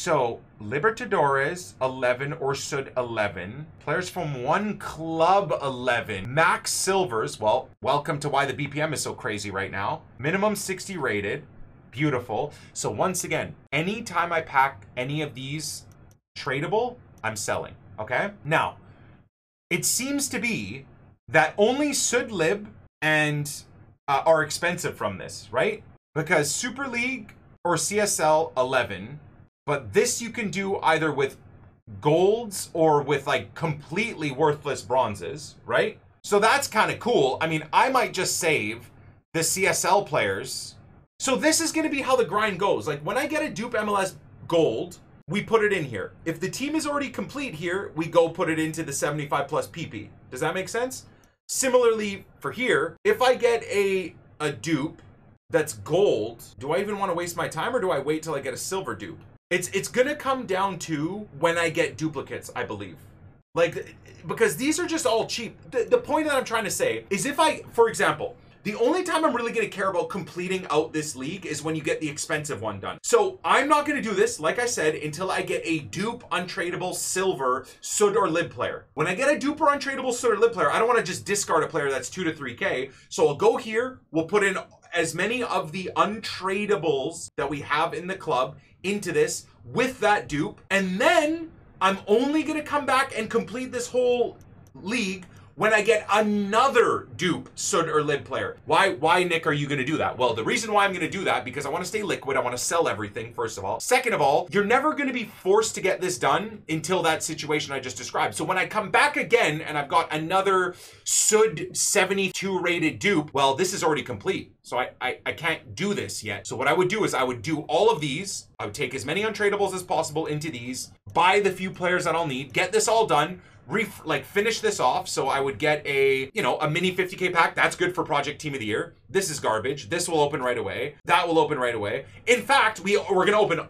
So Libertadores 11 or Sud 11. Players from one club 11. Max Silvers. Well, welcome to why the BPM is so crazy right now. Minimum 60 rated. Beautiful. So once again, anytime I pack any of these tradable, I'm selling. Okay? Now, it seems to be that only Sud Lib and are expensive from this, right? Because Super League or CSL 11, but this you can do either with golds or with like completely worthless bronzes, right? So that's kind of cool. I mean, I might just save the CSL players. So this is going to be how the grind goes. Like when I get a dupe MLS gold, we put it in here. If the team is already complete here, we go put it into the 75 plus PP. Does that make sense? Similarly for here, if I get a dupe that's gold, do I even want to waste my time or do I wait till I get a silver dupe? It's gonna come down to when I get duplicates, I believe. Like, because these are just all cheap. The point that I'm trying to say is if I, for example, the only time I'm really gonna care about completing out this league is when you get the expensive one done. So I'm not gonna do this, like I said, until I get a dupe untradeable silver Sud or Lib player. When I get a dupe or untradeable Sud or Lib player, I don't wanna just discard a player that's 2 to 3K. So I'll go here, we'll put in as many of the untradables that we have in the club into this with that dupe, and then I'm only gonna come back and complete this whole league when I get another dupe Sud or Lib player. Why, Nick, are you gonna do that? Well, the reason why I'm gonna do that, because I wanna stay liquid, I wanna sell everything, first of all. Second of all, you're never gonna be forced to get this done until that situation I just described. So when I come back again and I've got another Sud 72 rated dupe, well, this is already complete. So I can't do this yet. So what I would do is I would do all of these. I would take as many untradables as possible into these, buy the few players that I'll need, get this all done, finish this off. So I would get a mini 50K pack. That's good for Project Team of the Year. This is garbage. This will open right away. That will open right away. In fact, we're gonna open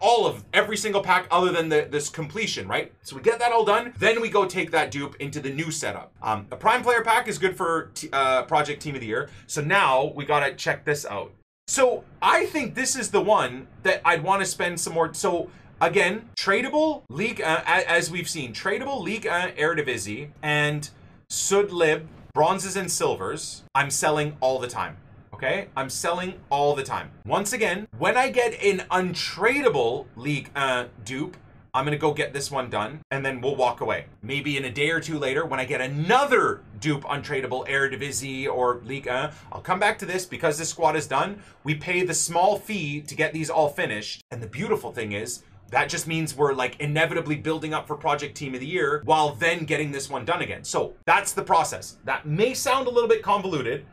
every single pack other than this completion, right? So we get that all done. Then we go take that dupe into the new setup. A Prime Player pack is good for Project Team of the Year. So now we gotta check this out. So I think this is the one that I'd want to spend some more. So again, tradable League, as we've seen, tradable League Eredivisie and Sud Lib, bronzes and silvers, I'm selling all the time. Okay? I'm selling all the time. Once again, when I get an untradeable League dupe, I'm gonna go get this one done and then we'll walk away. Maybe in a day or two later, when I get another dupe untradeable Eredivisie or Ligue 1, I'll come back to this because this squad is done. We pay the small fee to get these all finished. And the beautiful thing is, that just means we're like inevitably building up for Project Team of the Year while then getting this one done again. So that's the process. That may sound a little bit convoluted,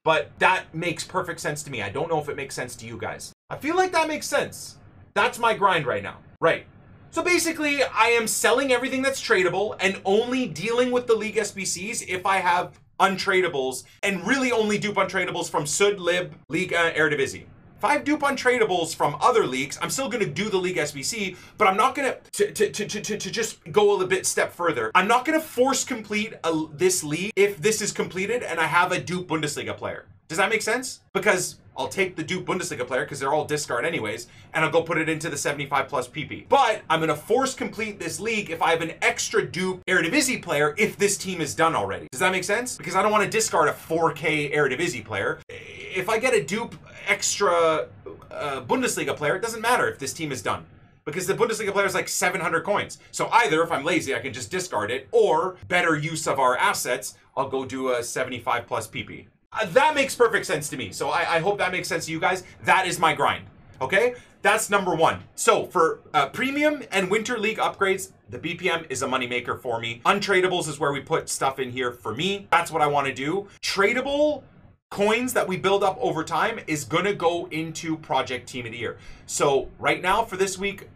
but that makes perfect sense to me. I don't know if it makes sense to you guys. I feel like that makes sense. That's my grind right now. Right. So basically, I am selling everything that's tradable and only dealing with the League SBCs if I have untradables, and really only dupe untradables from Sud, Lib, League Eredivisie. If I have dupe untradables from other leagues, I'm still going to do the League SBC, but I'm not going to just go a little bit step further. I'm not going to force complete this league if this is completed and I have a dupe Bundesliga player. Does that make sense? Because I'll take the dupe Bundesliga player because they're all discard anyways, and I'll go put it into the 75 plus PP. But I'm going to force complete this league if I have an extra dupe Eredivisie player if this team is done already. Does that make sense? Because I don't want to discard a 4K Eredivisie player. If I get a dupe extra Bundesliga player, it doesn't matter if this team is done, because the Bundesliga player is like 700 coins. So either if I'm lazy, I can just discard it, or better use of our assets, I'll go do a 75 plus PP. That makes perfect sense to me. So I hope that makes sense to you guys. That is my grind. Okay? That's number one. So for premium and winter league upgrades, the BPM is a moneymaker for me. Untradables is where we put stuff in here for me. That's what I want to do. Tradable coins that we build up over time is gonna go into Project Team of the Year. So right now for this week,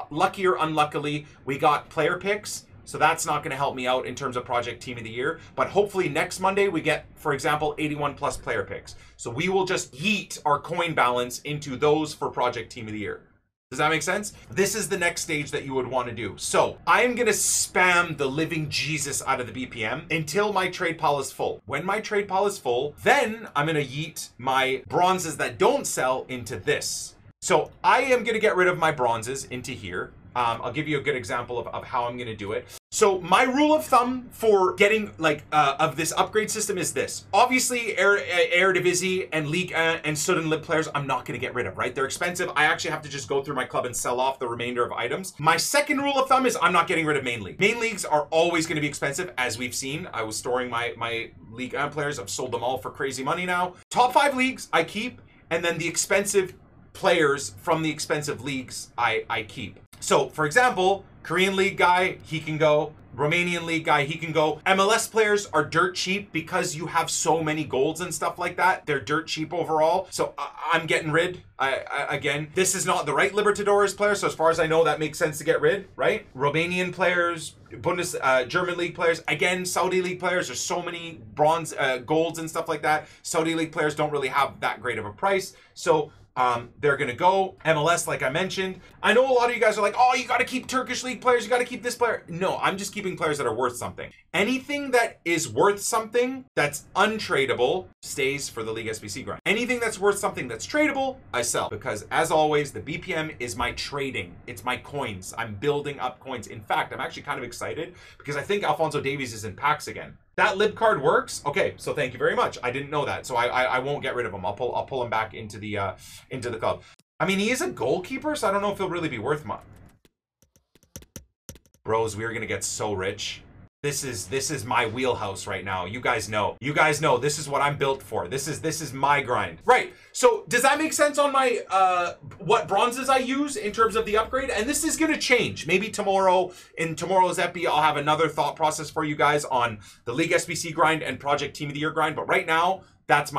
lucky or unluckily, we got player picks. So that's not gonna help me out in terms of Project Team of the Year. But hopefully next Monday we get, for example, 81 plus player picks. So we will just yeet our coin balance into those for Project Team of the Year. Does that make sense? This is the next stage that you would want to do. So I am going to spam the living Jesus out of the BPM until my trade pile is full. When my trade pile is full, then I'm going to yeet my bronzes that don't sell into this. So I am going to get rid of my bronzes into here. I'll give you a good example of how I'm going to do it. So my rule of thumb for getting like of this upgrade system is this. Obviously, Eredivisie and League and Sud and Lib players, I'm not going to get rid of, right? They're expensive. I actually have to just go through my club and sell off the remainder of items. My second rule of thumb is I'm not getting rid of main league. Main leagues are always going to be expensive, as we've seen. I was storing my League players. I've sold them all for crazy money now. Top 5 leagues I keep, and then the expensive players from the expensive leagues I keep. So, for example, Korean League guy, he can go. Romanian League guy, he can go. MLS players are dirt cheap because you have so many golds and stuff like that. They're dirt cheap overall. So I'm getting rid. Again, this is not the right Libertadores player. So as far as I know, that makes sense to get rid, right? Romanian players, German League players, again, Saudi League players. There's so many bronze, golds and stuff like that. Saudi League players don't really have that great of a price. So they're going to go. MLS, like I mentioned. I know a lot of you guys are like, oh, you got to keep Turkish League players. You got to keep this player. No, I'm just keeping players that are worth something. Anything that is worth something that's untradeable stays for the League SBC grind. Anything that's worth something that's tradable, I sell. Because as always, the BPM is my trading. It's my coins. I'm building up coins. In fact, I'm actually kind of excited because I think Alphonso Davies is in packs again. That lib card works. Okay, so thank you very much. I didn't know that, so I won't get rid of him. I'll pull him back into the club. I mean, he is a goalkeeper, so I don't know if he'll really be worth much. Bros, we are gonna get so rich. This is my wheelhouse right now. You guys know. You guys know this is what I'm built for. This is my grind. Right. So does that make sense on my what bronzes I use in terms of the upgrade? And this is gonna change. Maybe tomorrow in tomorrow's epi, I'll have another thought process for you guys on the League SBC grind and Project Team of the Year grind. But right now, that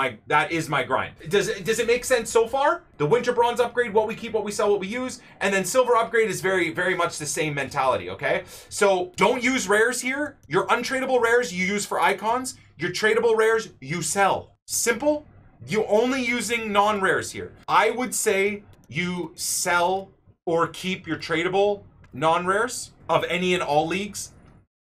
is my grind. Does it make sense so far? The winter bronze upgrade, what we keep, what we sell, what we use, and then silver upgrade is very, very much the same mentality, okay? So don't use rares here. Your untradeable rares you use for icons. Your tradable rares you sell. Simple. You're only using non-rares here. I would say you sell or keep your tradable non-rares of any and all leagues,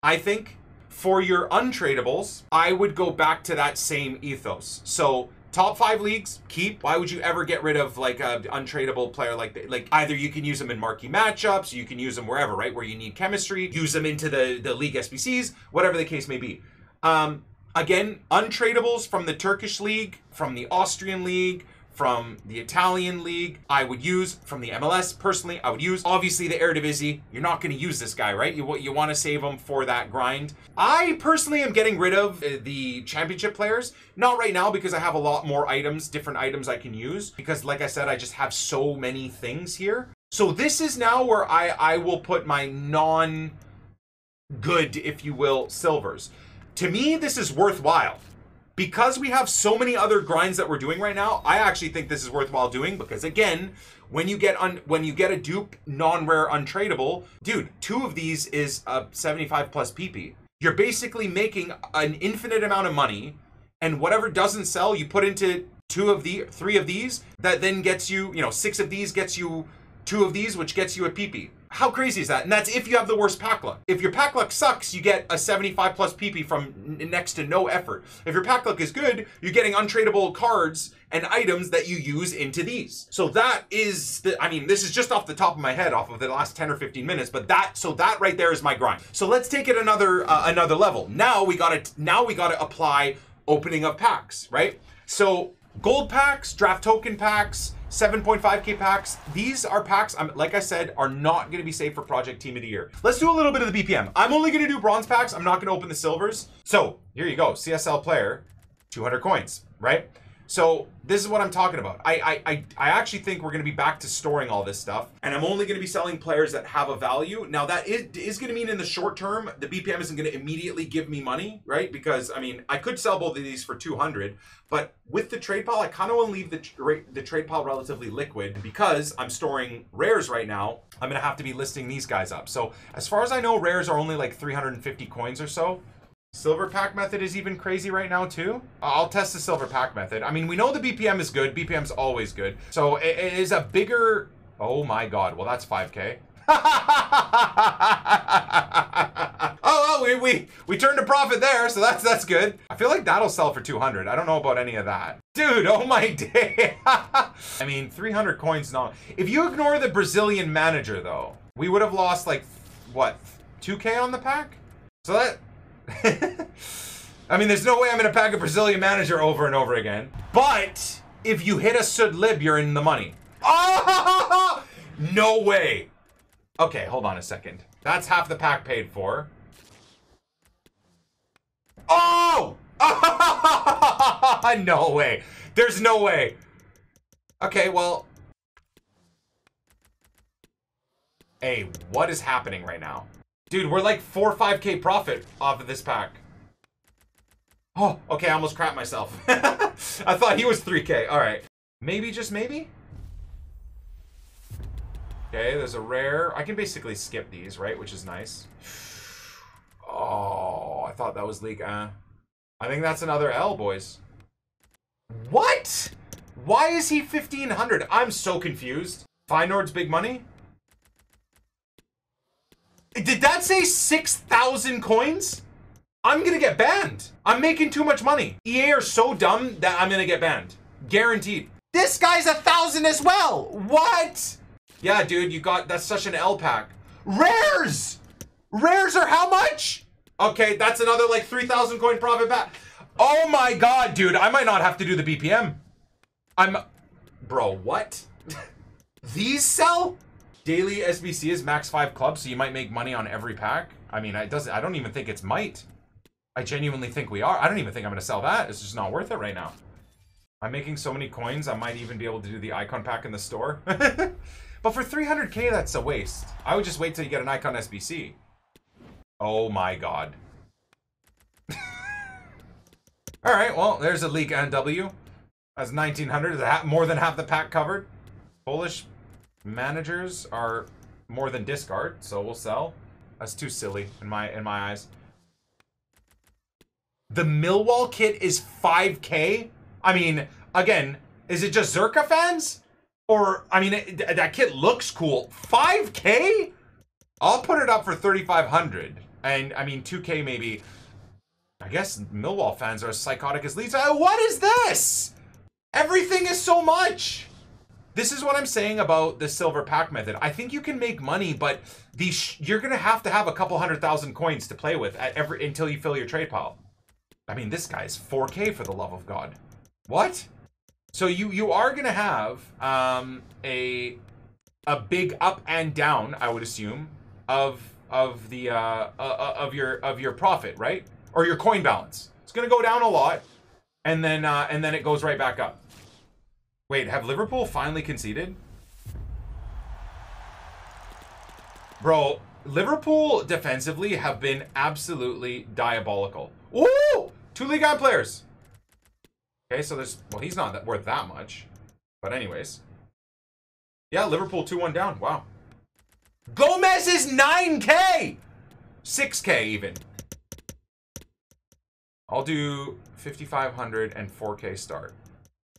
I think. For your untradables, I would go back to that same ethos. So top 5 leagues, keep. Why would you ever get rid of like an untradeable player like that? Like either you can use them in marquee matchups, you can use them wherever, right? Where you need chemistry, use them into the League SBCs, whatever the case may be. Again, untradables from the Turkish League, from the Austrian League, from the Italian League, I would use. From the MLS, personally, I would use. Obviously, the Eredivisie, you're not going to use this guy, right? You want to save him for that grind. I personally am getting rid of the championship players. Not right now because I have a lot more items, different items I can use. Because like I said, I just have so many things here. So this is now where I will put my non-good, if you will, silvers. To me, this is worthwhile. Because we have so many other grinds that we're doing right now, I actually think this is worthwhile doing because again, when you get a dupe non-rare untradeable, dude, 2 of these is a 75 plus PP. You're basically making an infinite amount of money, and whatever doesn't sell, you put into 3 of these, that then gets you, 6 of these gets you 2 of these, which gets you a PP. How crazy is that? And that's if you have the worst pack luck. If your pack luck sucks, you get a 75 plus PP from next to no effort. If your pack luck is good, you're getting untradeable cards and items that you use into these. So that is this is just off the top of my head, off of the last 10 or 15 minutes, but that right there is my grind. So let's take it another level. Now we gotta apply opening of packs, right? So gold packs, draft token packs, 7.5k packs. These are packs, like I said, are not going to be safe for Project Team of the Year. Let's do a little bit of the BPM. I'm only going to do bronze packs. I'm not going to open the silvers. So here you go. CSL player, 200 coins, right? So this is what I'm talking about. I actually think we're going to be back to storing all this stuff, and I'm only going to be selling players that have a value. Now that is going to mean in the short term, the BPM isn't going to immediately give me money, right? Because I could sell both of these for 200, but with the trade pile, I kind of want to leave the trade pile relatively liquid because I'm storing rares right now. I'm going to have to be listing these guys up. So as far as I know, rares are only like 350 coins or so. Silver pack method is even crazy right now too. I'll test the silver pack method. We know the BPM is good. BPM's always good. So it is a bigger, oh my God. Well, that's 5K. we turned a profit there, so that's good. I feel like that'll sell for 200. I don't know about any of that. Dude, oh my day. 300 coins, no. If you ignore the Brazilian manager though, we would have lost like, what, 2K on the pack? So that... I mean, there's no way I'm going to pack a Brazilian manager over and over again. But if you hit a Sud Lib, you're in the money. Oh! No way. Okay, hold on a second. That's half the pack paid for. Oh! No way. There's no way. Okay, well... Hey, what is happening right now? Dude, we're like 4 or 5K profit off of this pack. Oh, okay, I almost crapped myself. I thought he was 3K. All right. Maybe, just maybe? Okay, there's a rare. I can basically skip these, right? Which is nice. Oh, I thought that was League. I think that's another L, boys. What? Why is he 1,500? I'm so confused. Feyenoord's big money? Did that say 6,000 coins? I'm gonna get banned. I'm making too much money. EA are so dumb that I'm gonna get banned. Guaranteed. This guy's 1,000 as well. What? Yeah, dude, you got, that's such an L pack. Rares! Rares are how much? Okay, that's another like 3,000 coin profit pack. Oh my God, dude, I might not have to do the BPM. Bro, what? These sell? Daily SBC is max 5 clubs, so you might make money on every pack. I mean, I don't even think it's might. I genuinely think we are. I don't even think I'm gonna sell that. It's just not worth it right now. I'm making so many coins, I might even be able to do the icon pack in the store. But for 300K, that's a waste. I would just wait till you get an icon SBC. Oh my God. All right, well, there's a League NW. That's 1,900, more than half the pack covered. Polish managers are more than discard, so we'll sell. That's too silly in my eyes. The Millwall kit is 5K? I mean, again, is it just Zerka fans? Or, I mean, that kit looks cool. 5K? I'll put it up for 3,500. And, I mean, 2K maybe. I guess Millwall fans are as psychotic as Leeds. What is this? Everything is so much. This is what I'm saying about the silver pack method. I think you can make money, but you're going to have a couple 100,000 coins to play with until you fill your trade pile. I mean, this guy's 4K for the love of God. What? So you are going to have a big up and down, I would assume, of your profit, right? Or your coin balance. It's going to go down a lot, and then it goes right back up. Wait, have Liverpool finally conceded? Bro, Liverpool defensively have been absolutely diabolical. Ooh! 2 Ligue 1 players. Okay, so there's... Well, he's not worth that much. But anyways. Yeah, Liverpool 2-1 down. Wow. Gomez is 9K! 6K even. I'll do 5,500 and 4K start.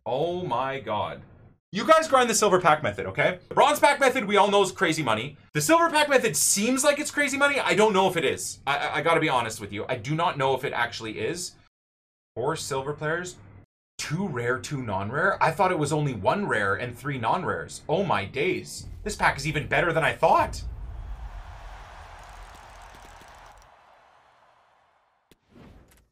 Oh my God. You guys grind the silver pack method, okay? The bronze pack method, we all know is crazy money. The silver pack method seems like it's crazy money. I don't know if it is. I gotta be honest with you. I do not know if it actually is. 4 silver players, 2 rare, 2 non-rare. I thought it was only 1 rare and 3 non-rares. Oh my days. This pack is even better than I thought.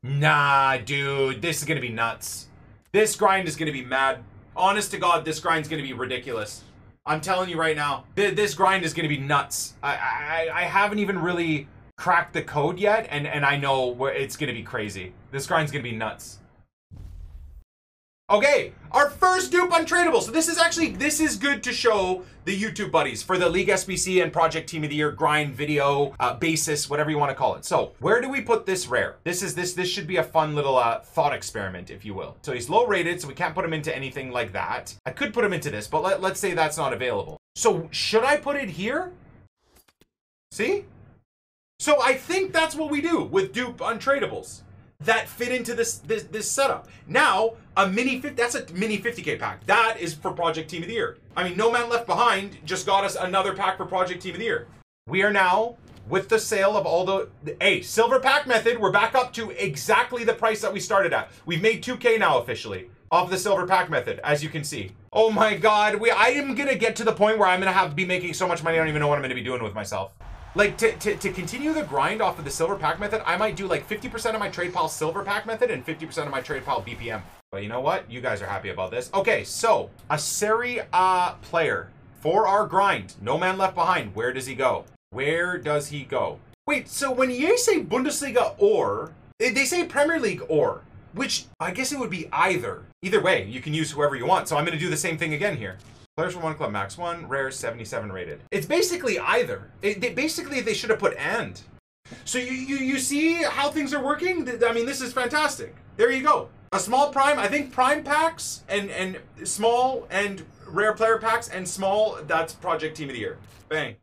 Nah, dude, this is gonna be nuts. This grind is gonna be mad. Honest to God, this grind's gonna be ridiculous. I'm telling you right now, this grind is gonna be nuts. I haven't even really cracked the code yet, and I know it's gonna be crazy. This grind's gonna be nuts. Okay, our first dupe untradeable. So this is good to show the YouTube buddies for the League SBC and Project Team of the Year grind video basis, whatever you want to call it. So where do we put this rare? This should be a fun little thought experiment, if you will. So he's low rated, so we can't put him into anything like that. I could put him into this, but let's say that's not available. So should I put it here? See? So I think that's what we do with dupe untradables that fit into this setup. Now, that's a mini 50K pack. That is for Project Team of the Year. I mean, No Man Left Behind just got us another pack for Project Team of the Year. We are now, with the sale of all the silver pack method, we're back up to exactly the price that we started at. We've made 2K now officially. off the silver pack method, as you can see. Oh my God, I am gonna get to the point where I'm gonna be making so much money, I don't even know what I'm gonna be doing with myself. Like, to continue the grind off of the silver pack method, I might do like 50% of my trade pile silver pack method and 50% of my trade pile BPM. But you know what? You guys are happy about this. Okay, so a Serie A player for our grind. No man left behind. Where does he go? Where does he go? Wait, so when EA say Bundesliga or, they say Premier League or, which I guess it would be either. Either way, you can use whoever you want. So I'm going to do the same thing again here. Players from one club, max 1, rare, 77 rated. It's basically either. Basically, they should have put and. So you see how things are working? I mean, this is fantastic. There you go. A small prime, I think prime packs and small and rare player packs and small, that's Project Team of the Year. Bang.